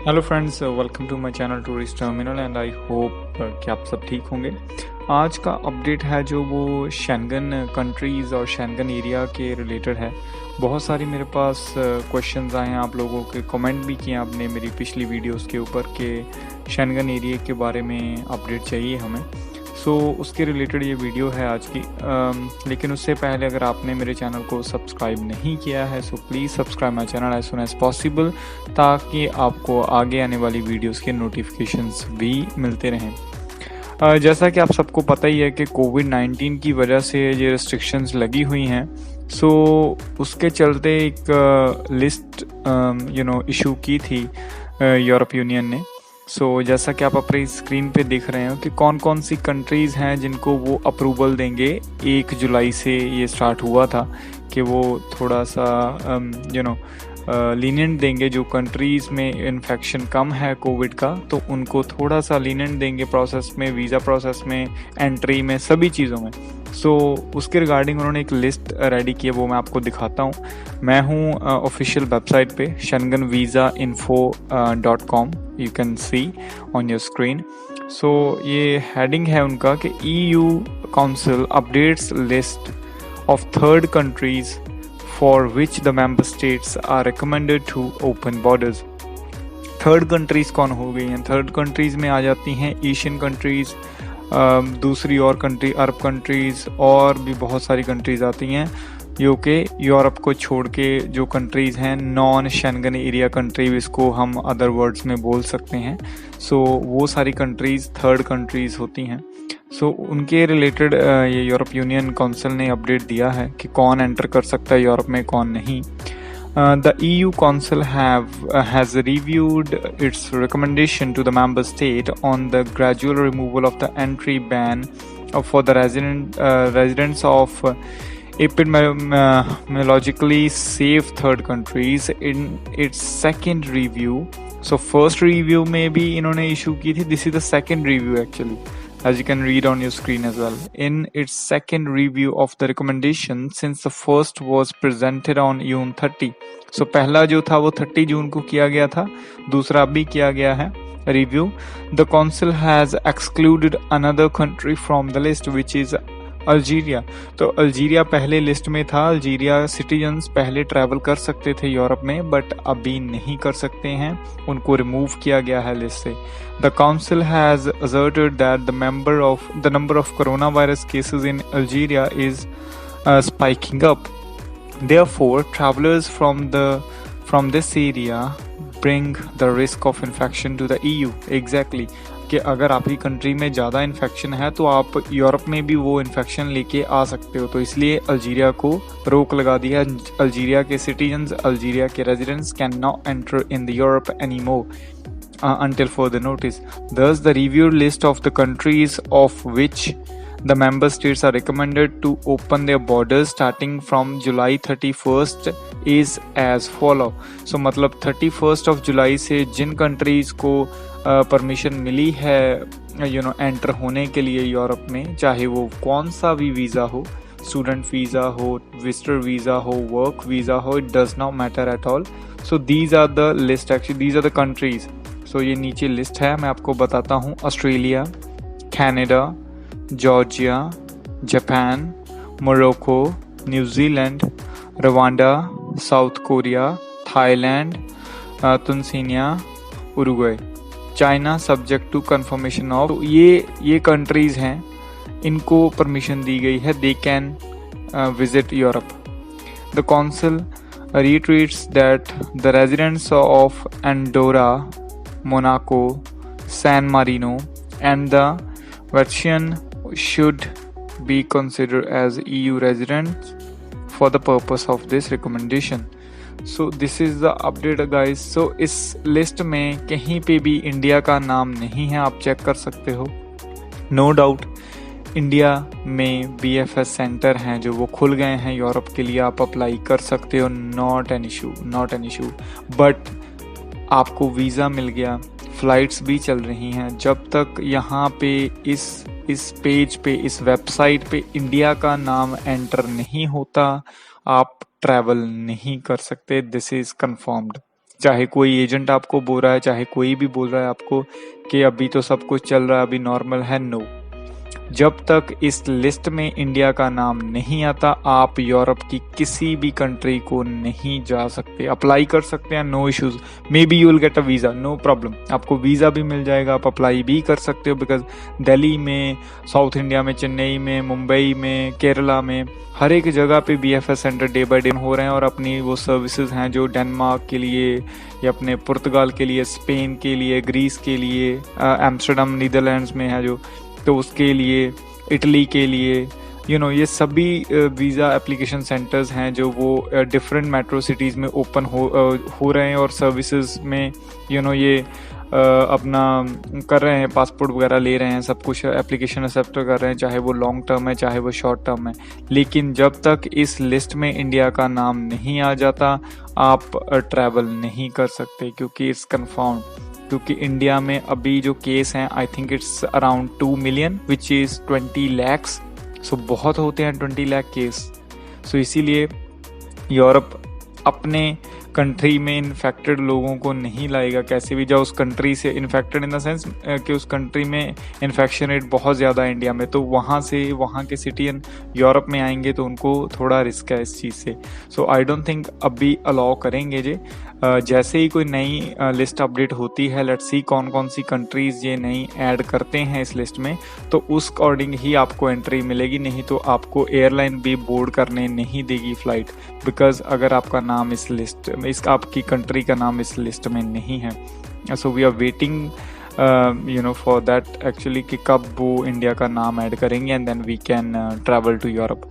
Hello friends, welcome to my channel tourist terminal and I hope कि आप सब ठीक होंगे। आज का अपडेट है जो वो शेंगन कंट्रीज़ और शेंगन एरिया के रिलेटेड है। बहुत सारी मेरे पास क्वेश्चंस आए हैं, आप लोगों के कमेंट भी किए आपने मेरी पिछली वीडियोस के ऊपर कि शेंगन एरिया के बारे में अपडेट चाहिए हमें। उसके रिलेटेड ये वीडियो है आज की। लेकिन उससे पहले अगर आपने मेरे चैनल को सब्सक्राइब नहीं किया है so please subscribe my channel as soon as possible, ताकि आपको आगे आने वाली वीडियोस के नोटिफिकेशंस भी मिलते रहें। जैसा कि आप सबको पता ही है कि कोविड-19 की वजह से ये रिस्ट्रिक्शंस लगी हुई हैं। उसके चलते एक लिस्ट इशू की थी यूरोप यूनियन ने। जैसा कि आप अपनी स्क्रीन पे देख रहे हो कि कौन कौन सी कंट्रीज़ हैं जिनको वो अप्रूवल देंगे। 1 जुलाई से ये स्टार्ट हुआ था कि वो थोड़ा सा लीनियंट देंगे। जो कंट्रीज़ में इन्फेक्शन कम है कोविड का, तो उनको थोड़ा सा लीनियंट देंगे प्रोसेस में, वीज़ा प्रोसेस में, एंट्री में, सभी चीज़ों में। उसके रिगार्डिंग उन्होंने एक लिस्ट रेडी की है, वो मैं आपको दिखाता हूँ। मैं हूँ ऑफिशियल वेबसाइट पे shengenvisainfo.com, you can see on your screen. ये हेडिंग है उनका कि EU council updates list of third countries for which the member states are recommended to open borders। Third countries कौन हो गई हैं? थर्ड कंट्रीज़ में आ जाती हैं एशियन कंट्रीज़, दूसरी और कंट्री अरब कंट्रीज़, और भी बहुत सारी कंट्रीज़ आती हैं यूके यूरोप को छोड़ के। जो कंट्रीज़ हैं नॉन शेंगन एरिया कंट्री, इसको हम अदर वर्ड्स में बोल सकते हैं। वो सारी कंट्रीज़ थर्ड कंट्रीज़ होती हैं। उनके रिलेटेड ये यूरोप यूनियन काउंसिल ने अपडेट दिया है कि कौन एंटर कर सकता है यूरोप में, कौन नहीं। The EU Council has reviewed its recommendation to the member state on the gradual removal of the entry ban for the residents of epidemiologically safe third countries in its second review। First review में भी इन्होंने issue की थी, this is the second review actually, as you can read on your screen as well. In its second review of the recommendation, since the first was presented on June 30, पहला जो था वो 30 जून को किया गया था, दूसरा अभी किया गया है review. The council has excluded another country from the list, which is Algeria. Algeria पहले लिस्ट में था। अल्जीरिया सिटीजन्स पहले ट्रैवल कर सकते थे यूरोप में, बट अभी नहीं कर सकते हैं, उनको रिमूव किया गया है लिस्ट से। The council has asserted that the number of coronavirus cases in Algeria is spiking up. Therefore, travelers from this area bring the risk of infection to the EU. Exactly. कि अगर आपकी country में ज़्यादा infection है तो आप Europe में भी वो इन्फेक्शन लेके आ सकते हो। तो इसलिए अल्जीरिया को रोक लगा दिया। अल्जीरिया के सिटीजन्स, अल्जीरिया के residents can not enter in the Europe any more until further notice. Thus, the reviewed list of the countries of which the member states are recommended to open their borders starting from July 31st is as follow. मतलब 31st of July से जिन countries को permission मिली है enter होने के लिए Europe में, चाहे वो कौन सा भी वीज़ा हो, स्टूडेंट वीज़ा हो, विजिटर वीज़ा हो, वर्क वीज़ा हो, it does not matter at all. These are the list, actually these are the countries. ये नीचे लिस्ट है, मैं आपको बताता हूँ। Australia, Canada, Georgia, Japan, Morocco, New Zealand, Rwanda, South Korea, Thailand, Tunisia, Uruguay, China subject to confirmation of. ये countries हैं, इनको परमिशन दी गई है, they can visit Europe. The council reiterates that the residents of Andorra, Monaco, San Marino, and the Vatican should be considered as EU residents for the purpose of this recommendation. This is the update guys। इस list में कहीं पे भी India का नाम नहीं है, आप चेक कर सकते हो। नो डाउट इंडिया में BFS सेंटर हैं जो वो खुल गए हैं यूरोप के लिए, आप अप्लाई कर सकते हो, नॉट एन इशू। बट आपको वीज़ा मिल गया, फ़्लाइट्स भी चल रही हैं, जब तक यहाँ पे इस पेज पे, इस वेबसाइट पे इंडिया का नाम एंटर नहीं होता, आप ट्रैवल नहीं कर सकते। This is confirmed. चाहे कोई एजेंट आपको बोल रहा है, चाहे कोई भी बोल रहा है आपको कि अभी तो सब कुछ चल रहा है, अभी नॉर्मल है, नो। जब तक इस लिस्ट में इंडिया का नाम नहीं आता, आप यूरोप की किसी भी कंट्री को नहीं जा सकते। अप्लाई कर सकते हैं, no issues, may be you will get a visa, no problem, आपको वीज़ा भी मिल जाएगा, आप अप्लाई भी कर सकते हो। बिकॉज दिल्ली में, साउथ इंडिया में, चेन्नई में, मुंबई में, केरला में, हर एक जगह पे BFS centre day by day हो रहे हैं, और अपनी वो सर्विसेज हैं जो डेनमार्क के लिए या अपने पुर्तगाल के लिए, स्पेन के लिए, ग्रीस के लिए, एम्स्टर्डम नीदरलैंड्स में है जो, तो उसके लिए, इटली के लिए, ये सभी वीज़ा एप्लीकेशन सेंटर्स हैं जो वो डिफरेंट मेट्रो सिटीज़ में ओपन हो रहे हैं, और सर्विसेज में ये अपना कर रहे हैं, पासपोर्ट वगैरह ले रहे हैं, सब कुछ एप्लीकेशन एक्सेप्ट कर रहे हैं, चाहे वो लॉन्ग टर्म है चाहे वो शॉर्ट टर्म है। लेकिन जब तक इस लिस्ट में इंडिया का नाम नहीं आ जाता, आप ट्रैवल नहीं कर सकते, क्योंकि इट्स कन्फर्म। क्योंकि इंडिया में अभी जो केस हैं, I think it's around 2 million which is 20 lakhs। सो बहुत होते हैं 20 लाख केस। सो इसीलिए यूरोप अपने कंट्री में इन्फेक्टेड लोगों को नहीं लाएगा कैसे भी, जाओ उस कंट्री से इन्फेक्टेड इन द सेंस कि उस कंट्री में इन्फेक्शन रेट बहुत ज़्यादा है इंडिया में, तो वहाँ के सिटीजन यूरोप में आएंगे तो उनको थोड़ा रिस्क है इस चीज़ से। सो आई डोंट थिंक अभी अलाउ करेंगे जे। जैसे ही कोई नई लिस्ट अपडेट होती है, लेट्स सी कौन कौन सी कंट्रीज़ ये नई ऐड करते हैं इस लिस्ट में, तो उस अकॉर्डिंग ही आपको एंट्री मिलेगी, नहीं तो आपको एयरलाइन भी बोर्ड करने नहीं देगी फ़्लाइट। बिकॉज अगर आपका नाम इस लिस्ट में, आपकी कंट्री का नाम इस लिस्ट में नहीं है। So we are waiting for that actually कि कब वो इंडिया का नाम ऐड करेंगे, and then we can travel to Europe.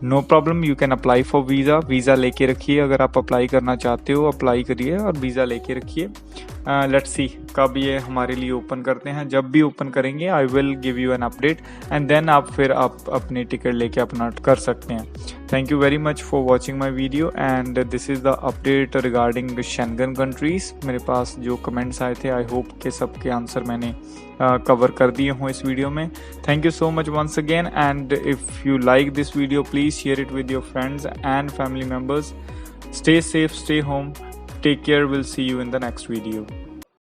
No problem, you can apply for visa लेके रखिए। अगर आप अप्लाई करना चाहते हो अप्लाई करिए और वीज़ा लेके रखिए। लेट्स सी कब ये हमारे लिए ओपन करते हैं। जब भी ओपन करेंगे I will give you an update, and then आप अपनी टिकट लेके अपना कर सकते हैं। Thank you very much for watching my video, and this is the update regarding Schengen countries. मेरे पास जो कमेंट्स आए थे, आई होप के सबके आंसर मैंने कवर कर दिए हों इस वीडियो में। Thank you so much once again, and if you like this video please share it with your friends and family members. Stay safe, stay home, take care. We'll see you in the next video.